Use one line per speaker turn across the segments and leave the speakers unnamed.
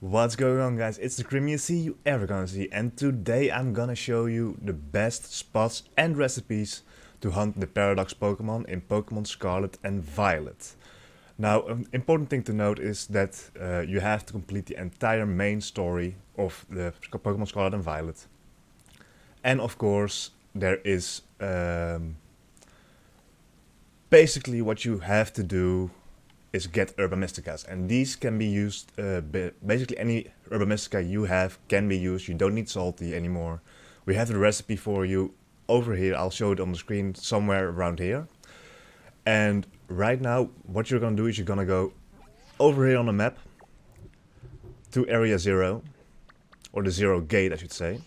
What's going on, guys? It's the creamiest sea you ever gonna see, and today I'm gonna show you the best spots and recipes to hunt the Paradox Pokemon in Pokemon Scarlet and Violet. Now, an important thing to note is that you have to complete the entire main story of the Pokemon Scarlet and Violet. And of course, there is basically what you have to do is get Herba Mysticas, and these can be used, basically any Herba Mystica you have can be used. You don't need salty anymore. We have the recipe for you over here. I'll show it on the screen somewhere around here. And right now, what you're gonna do is you're gonna go over here on the map to area 0, or the 0 gate I should say.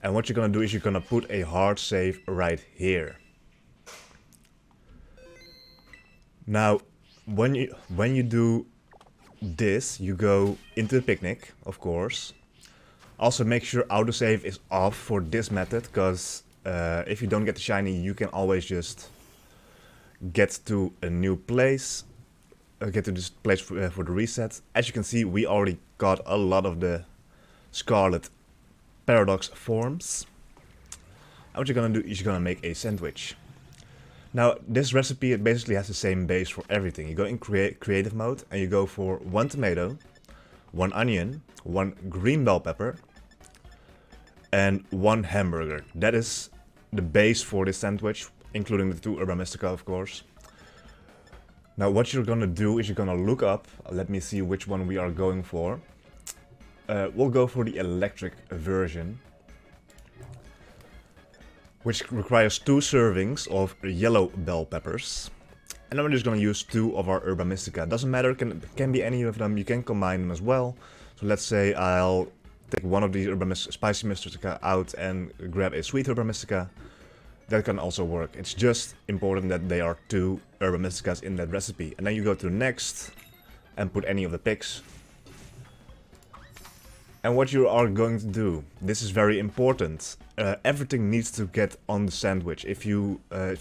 And what you're gonna do is you're gonna put a hard save right here. Now, when you do this, you go into the picnic, of course. Also, make sure autosave is off for this method, because if you don't get the shiny, you can always just get to a new place, get to this place for the reset. As you can see, we already got a lot of the Scarlet Paradox forms. And what you're gonna do is you're gonna make a sandwich. Now, this recipe, it basically has the same base for everything. You go in creative mode and you go for 1 tomato, 1 onion, 1 green bell pepper, and 1 hamburger. That is the base for this sandwich, including the 2 Herba Mystica, of course. Now, what you're gonna do is you're gonna look up, let me see which one we are going for. We'll go for the electric version, which requires 2 servings of yellow bell peppers. And then we're just going to use 2 of our Herba Mystica. Doesn't matter, can be any of them, you can combine them as well. So let's say I'll take one of these Spicy Mystica out and grab a sweet Herba Mystica. That can also work. It's just important that they are 2 Herba Mysticas in that recipe. And then you go to next and put any of the picks. And what you are going to do, this is very important. Everything needs to get on the sandwich. If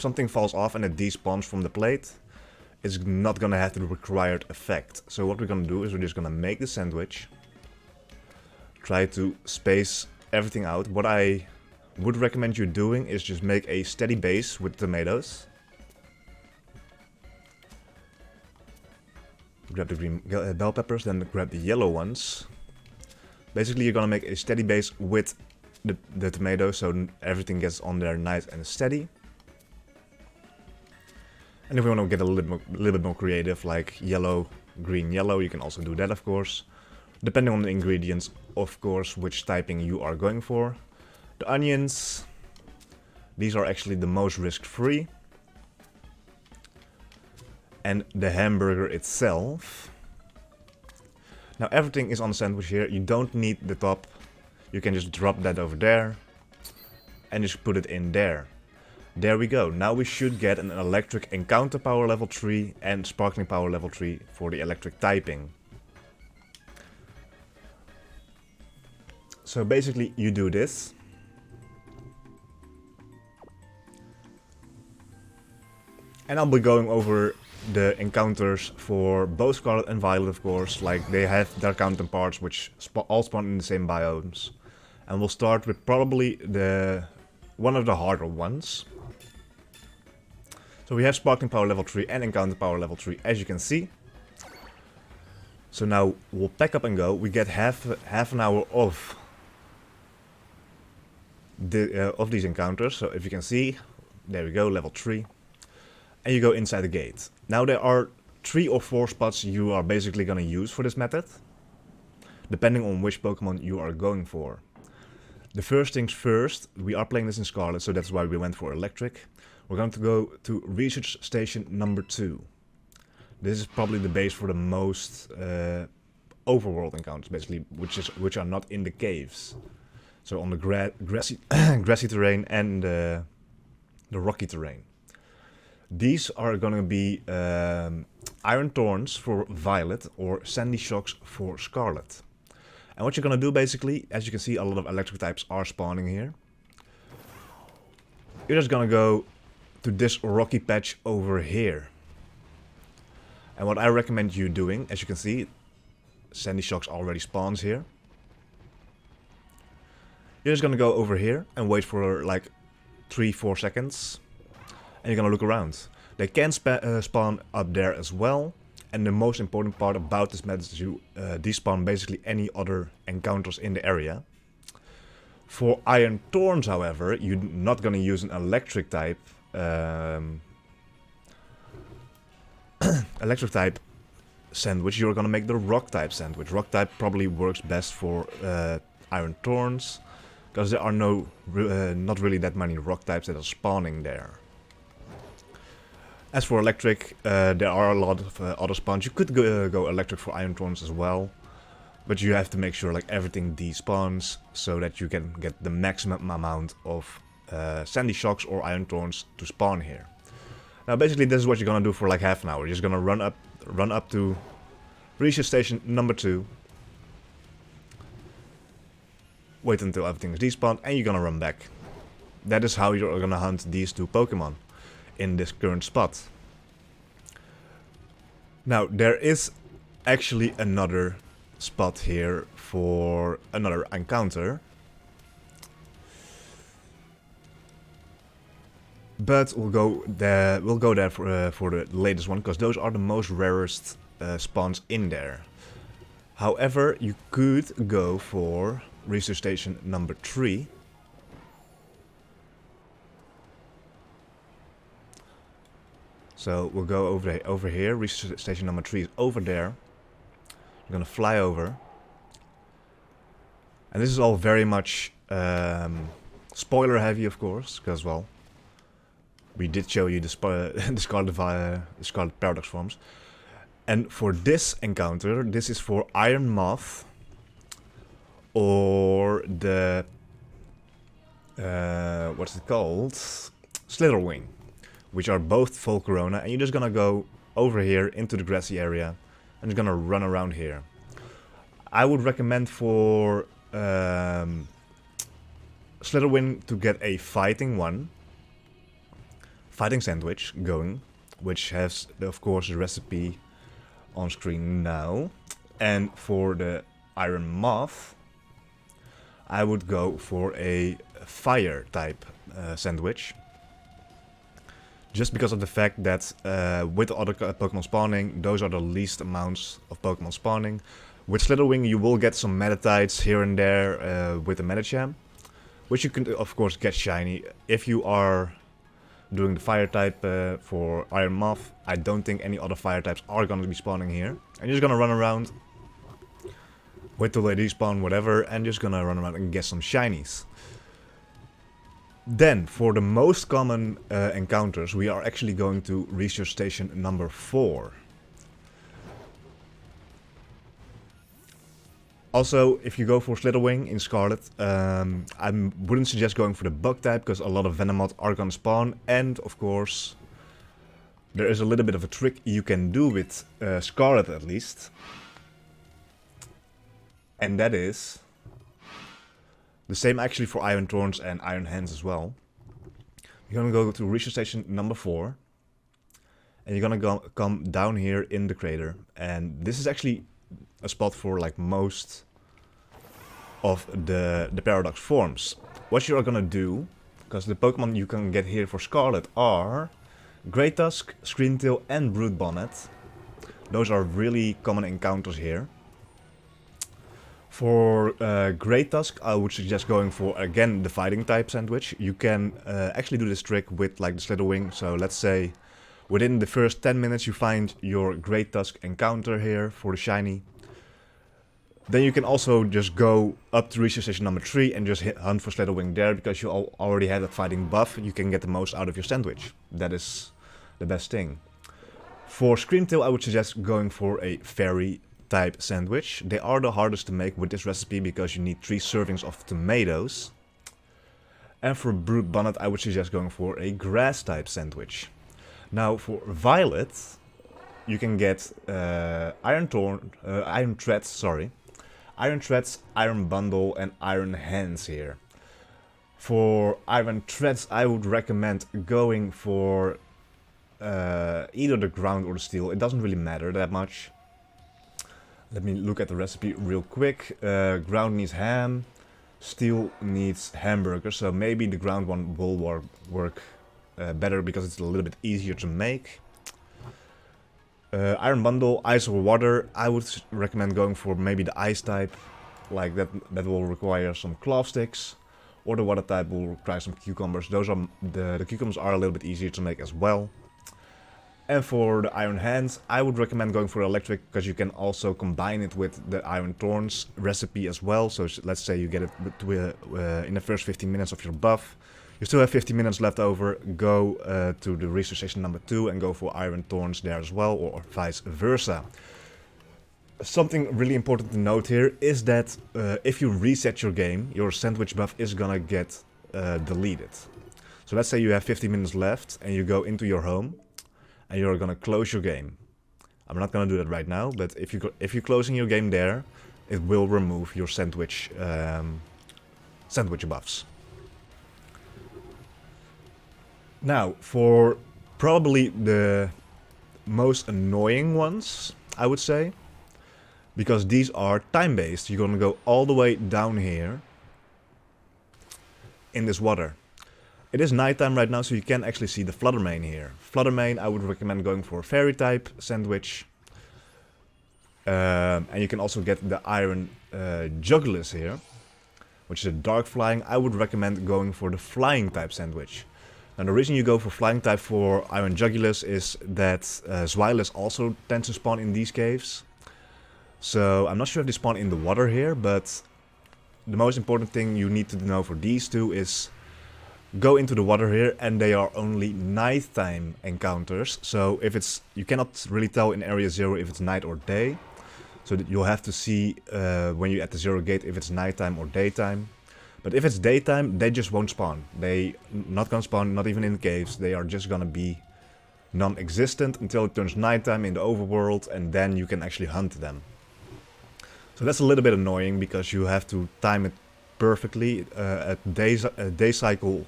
something falls off and it despawns from the plate, it's not gonna have the required effect. So what we're gonna do is we're just gonna make the sandwich. Try to space everything out. What I would recommend you doing is just make a steady base with tomatoes. Grab the green bell peppers, then grab the yellow ones. Basically, you're gonna make a steady base with the tomato, so everything gets on there nice and steady. And if we want to get a little bit more creative, like yellow, green, yellow, you can also do that, of course. Depending on the ingredients, of course, which typing you are going for. The onions, these are actually the most risk-free. And the hamburger itself. Now everything is on the sandwich here, you don't need the top. You can just drop that over there and just put it in there. There we go. Now we should get an electric encounter power level 3 and sparkling power level 3 for the electric typing. So basically you do this. And I'll be going over the encounters for both Scarlet and Violet, of course. Like, they have their counterparts which all spawn in the same biomes. And we'll start with probably one of the harder ones. So we have Sparkling Power level 3 and Encounter Power level 3, as you can see. So now we'll pack up and go. We get half an hour of these encounters. So if you can see, there we go, level 3. And you go inside the gate. Now there are 3 or 4 spots you are basically gonna use for this method, depending on which Pokemon you are going for. The first things first, we are playing this in Scarlet, so that's why we went for electric. We're going to go to Research Station number 2. This is probably the base for the most overworld encounters, basically, which are not in the caves. So on the grassy terrain and the rocky terrain. These are going to be Iron Thorns for Violet or Sandy Shocks for Scarlet. And what you're going to do basically, as you can see, a lot of electric types are spawning here. You're just going to go to this rocky patch over here. And what I recommend you doing, as you can see, Sandy Shocks already spawns here. You're just gonna go over here and wait for like 3-4 seconds. And you're gonna look around. They can spawn up there as well. And the most important part about this method is you despawn basically any other encounters in the area. For Iron Thorns, however, you're not gonna use an electric type sandwich. You're gonna make the rock type sandwich. Rock type probably works best for Iron Thorns, because there are not really that many rock types that are spawning there. As for electric, there are a lot of other spawns. You could go electric for Iron Thorns as well, but you have to make sure like everything despawns so that you can get the maximum amount of Sandy Shocks or Iron Thorns to spawn here. Now basically this is what you're gonna do for like half an hour. You're just gonna run up to research station number 2. Wait until everything is despawned and you're gonna run back. That is how you're gonna hunt these 2 Pokemon in this current spot. Now there is actually another spot here for another encounter, but we'll go there for the latest one, because those are the most rarest spawns in there. However, you could go for research station number 3. So we'll go over here. Research station number 3 is over there. You're gonna fly over. And this is all very much spoiler heavy, of course, because, well, we did show you the Scarlet Paradox forms. And for this encounter, this is for Iron Moth or the what's it called? Slitherwing, which are both full Corona, and you're just gonna go over here into the grassy area and just gonna run around here. I would recommend for Slitherwing to get a fighting sandwich going, which has, of course, the recipe on screen now. And for the Iron Moth, I would go for a fire type sandwich. Just because of the fact that with the other Pokemon spawning, those are the least amounts of Pokemon spawning. With Slitherwing you will get some Metatites here and there with the Metacham, which you can of course get shiny. If you are doing the fire type for Iron Moth, I don't think any other fire types are going to be spawning here. And you're just going to run around, wait till they despawn, whatever, and just going to run around and get some shinies. Then, for the most common encounters, we are actually going to research station number 4. Also, if you go for Slitherwing in Scarlet, I wouldn't suggest going for the bug type, because a lot of Venomoth are gonna spawn, and of course, there is a little bit of a trick you can do with Scarlet at least. And that is the same actually for Iron Thorns and Iron Hands as well. You're gonna go to research station number 4, and you're gonna come down here in the crater, and this is actually a spot for like most of the Paradox forms. What you are gonna do, because the Pokemon you can get here for Scarlet are Great Tusk, Screamtail and Brute Bonnet. Those are really common encounters here. For Great Tusk, I would suggest going for, again, the fighting type sandwich. You can actually do this trick with like the Slitherwing. So let's say within the first 10 minutes you find your Great Tusk encounter here for the shiny. Then you can also just go up to research station number 3 and just hunt for Slitherwing there, because you already have a fighting buff. You can get the most out of your sandwich. That is the best thing. For Screamtail, I would suggest going for a fairy type sandwich. They are the hardest to make with this recipe because you need 3 servings of tomatoes. And for Brute Bonnet, I would suggest going for a grass type sandwich. Now for Violet, you can get Iron Threads, Iron Bundle and Iron Hands here. For Iron Threads, I would recommend going for either the ground or the steel. It doesn't really matter that much. Let me look at the recipe real quick. Ground needs ham, steel needs hamburger, so maybe the ground one will work better because it's a little bit easier to make. Iron bundle, ice or water. I would recommend going for maybe the ice type, like that will require some clove sticks, or the water type will require some cucumbers. Those are the cucumbers are a little bit easier to make as well. And for the iron hands, I would recommend going for electric because you can also combine it with the iron thorns recipe as well. So let's say you get it in the first 15 minutes of your buff. You still have 15 minutes left over. Go to the research station number 2 and go for iron thorns there as well, or vice versa. Something really important to note here is that if you reset your game, your sandwich buff is gonna get deleted. So let's say you have 50 minutes left and you go into your home and you're gonna close your game. I'm not gonna do that right now, but if you're closing your game there, it will remove your sandwich buffs. Now, for probably the most annoying ones, I would say, because these are time-based. You're gonna go all the way down here in this water. It is nighttime right now, so you can actually see the Flutter Mane here. Flutter Mane, I would recommend going for Fairy type sandwich. And you can also get the Iron Jugulis here, which is a dark flying. I would recommend going for the Flying type sandwich. Now the reason you go for Flying type for Iron Jugulis is that Zweilous also tends to spawn in these caves. So I'm not sure if they spawn in the water here, but the most important thing you need to know for these two is go into the water here, and they are only nighttime encounters. So if you cannot really tell in area 0 if it's night or day. So that you'll have to see when you're at the 0 gate if it's nighttime or daytime. But if it's daytime, they just won't spawn. They not gonna spawn, not even in caves. They are just gonna be non-existent until it turns nighttime in the overworld, and then you can actually hunt them. So that's a little bit annoying because you have to time it perfectly. A day cycle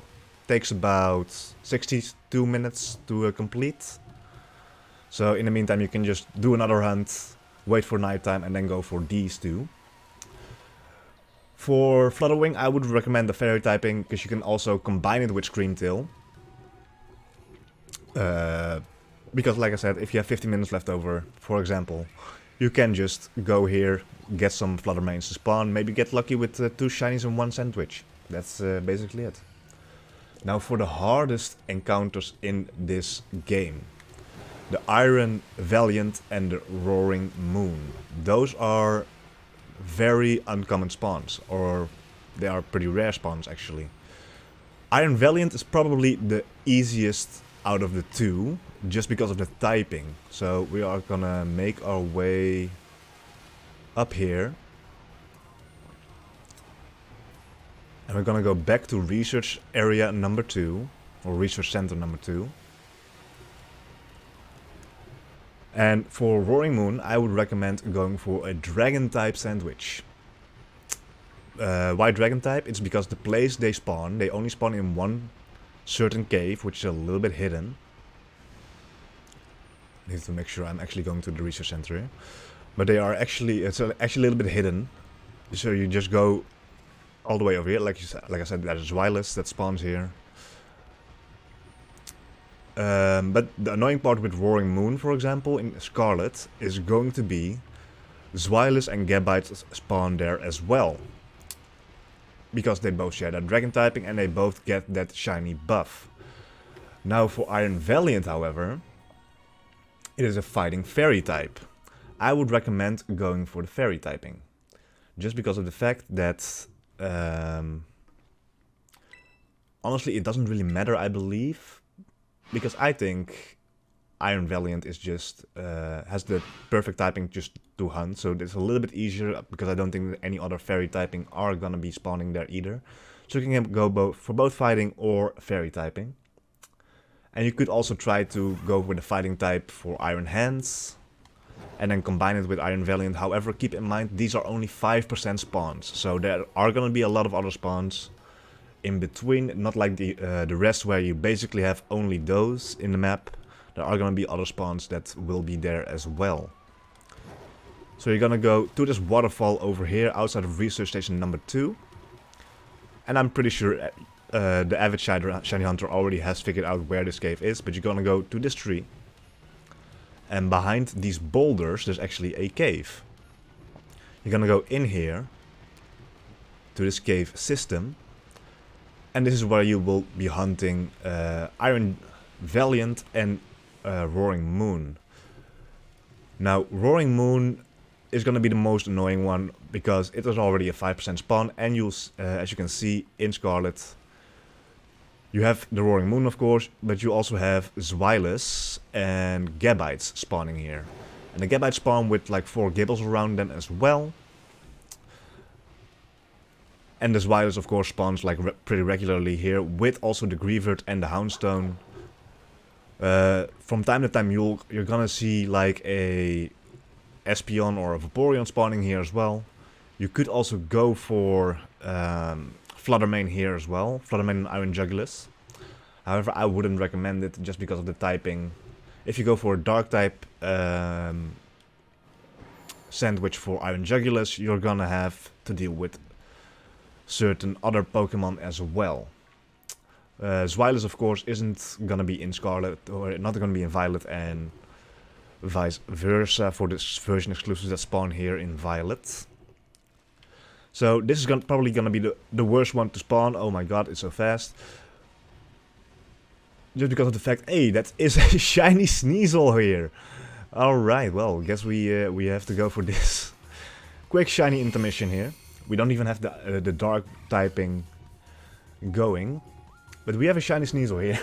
takes about 62 minutes to complete. So in the meantime, you can just do another hunt, wait for nighttime, and then go for these two. For Flutterwing, I would recommend the Fairy typing because you can also combine it with Screamtail. Because like I said, if you have 50 minutes left over, for example, you can just go here, get some Flutter Manes to spawn, maybe get lucky with 2 shinies and 1 sandwich. That's basically it. Now for the hardest encounters in this game. The Iron Valiant and the Roaring Moon. Those are very uncommon spawns, or they are pretty rare spawns actually. Iron Valiant is probably the easiest out of the two, just because of the typing. So we are gonna make our way up here. And we're gonna go back to research area number 2, or research center number 2. And for Roaring Moon, I would recommend going for a Dragon type sandwich. Why Dragon type? It's because the place they spawn, they only spawn in one certain cave, which is a little bit hidden. I need to make sure I'm actually going to the research center here. But they are actually, it's actually a little bit hidden. So you just go all the way over here. Like I said, there's Zweilous that spawns here. But the annoying part with Roaring Moon, for example, in Scarlet, is going to be Zweilous and Gabite spawn there as well. Because they both share that dragon typing and they both get that shiny buff. Now for Iron Valiant, however, it is a fighting fairy type. I would recommend going for the fairy typing. Just because of the fact that honestly it doesn't really matter, I believe. Because I think Iron Valiant is just has the perfect typing just to hunt, so it's a little bit easier because I don't think that any other fairy typing are gonna be spawning there either. So you can go for both fighting or fairy typing. And you could also try to go with the fighting type for Iron Hands and then combine it with Iron Valiant. However, keep in mind these are only 5% spawns, so there are gonna be a lot of other spawns in between, not like the rest where you basically have only those in the map. There are gonna be other spawns that will be there as well. So you're gonna go to this waterfall over here outside of research station number 2. And I'm pretty sure the avid shiny hunter already has figured out where this cave is, but you're gonna go to this tree. And behind these boulders there's actually a cave. You're gonna go in here to this cave system. And this is where you will be hunting Iron Valiant and Roaring Moon. Now, Roaring Moon is going to be the most annoying one because it is already a 5% spawn, and you'll, as you can see in Scarlet, you have the Roaring Moon of course, but you also have Zweilous and Gabites spawning here. And the Gabites spawn with like 4 Gibbles around them as well. And the Zweilous of course spawns like pretty regularly here, with also the Grievert and the Houndstone. From time to time you're gonna see like a Espeon or a Vaporeon spawning here as well. You could also go for Fluttermane here as well, Fluttermane and Iron Jugulus. However, I wouldn't recommend it just because of the typing. If you go for a Dark type sandwich for Iron Jugulus, you're gonna have to deal with certain other Pokemon as well. Zweilous of course isn't gonna be in Scarlet, or not gonna be in Violet, and vice versa for this version exclusives that spawn here in Violet. So this is probably gonna be the worst one to spawn. Oh my god, it's so fast. Just because of the fact, hey, that is a shiny Sneasel here. Alright, well, guess we have to go for this. Quick shiny intermission here. We don't even have the dark typing going. But we have a shiny Sneasel here.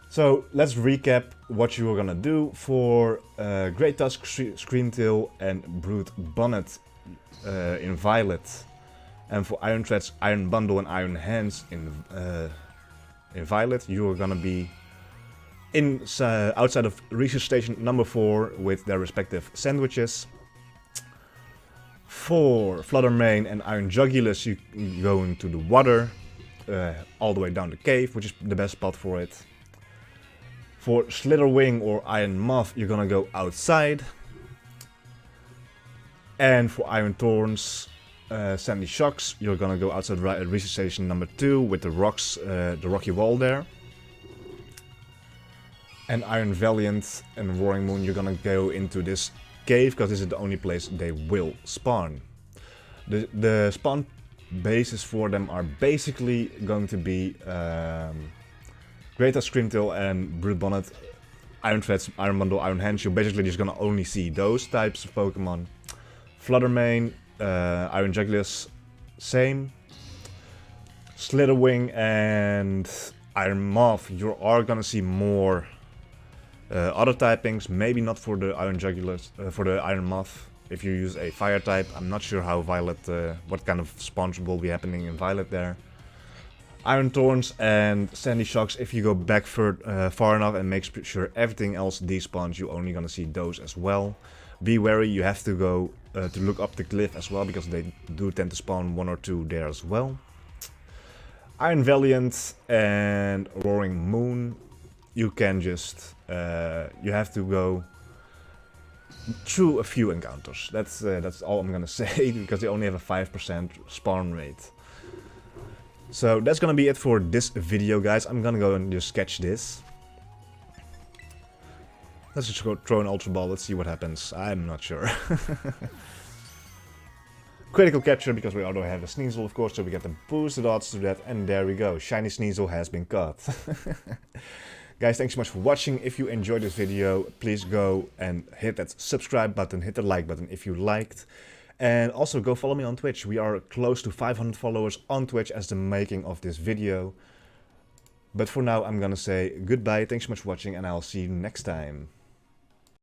So let's recap what you were gonna do for Great Tusk, Screamtail and Brood Bonnet in Violet. And for Iron Threads, Iron Bundle and Iron Hands in Violet, you are gonna be outside of Research Station number 4 with their respective sandwiches. For Fluttermane and Iron Jugulus, you go into the water, all the way down the cave, which is the best spot for it. For Slitherwing or Iron Moth, you're gonna go outside. And for Iron Thorns, Sandy Shocks, you're gonna go outside Research Station number 2 with the rocks, the rocky wall there. And Iron Valiant and Roaring Moon, you're gonna go into this cave because this is the only place they will spawn. The spawn bases for them are basically going to be Great Tusk, Screamtail and Brood Bonnet, Iron Threads, Iron Bundle, Iron Hands. You're basically just gonna only see those types of Pokemon. Fluttermane, Iron Jugulus, same. Slitherwing and Iron Moth, you are gonna see more other typings, maybe not for the Iron Jugulus, for the Iron Moth. If you use a fire type, I'm not sure how Violet, what kind of spawns will be happening in Violet there. Iron Thorns and Sandy Shocks, if you go back far enough and make sure everything else despawns, you're only gonna see those as well. Be wary, you have to go to look up the cliff as well, because they do tend to spawn 1 or 2 there as well. Iron Valiant and Roaring Moon, you can just, you have to go through a few encounters. That's all I'm gonna say, because they only have a 5% spawn rate. So that's gonna be it for this video, guys. I'm gonna go and just sketch this. Let's just go throw an Ultra Ball, let's see what happens. I'm not sure. Critical capture, because we already have a Sneasel, of course, so we get the boosted odds to that, and there we go. Shiny Sneasel has been caught. Guys, thanks so much for watching. If you enjoyed this video, please go and hit that subscribe button, hit the like button if you liked. And also go follow me on Twitch. We are close to 500 followers on Twitch as the making of this video. But for now, I'm gonna say goodbye, thanks so much for watching, and I'll see you next time.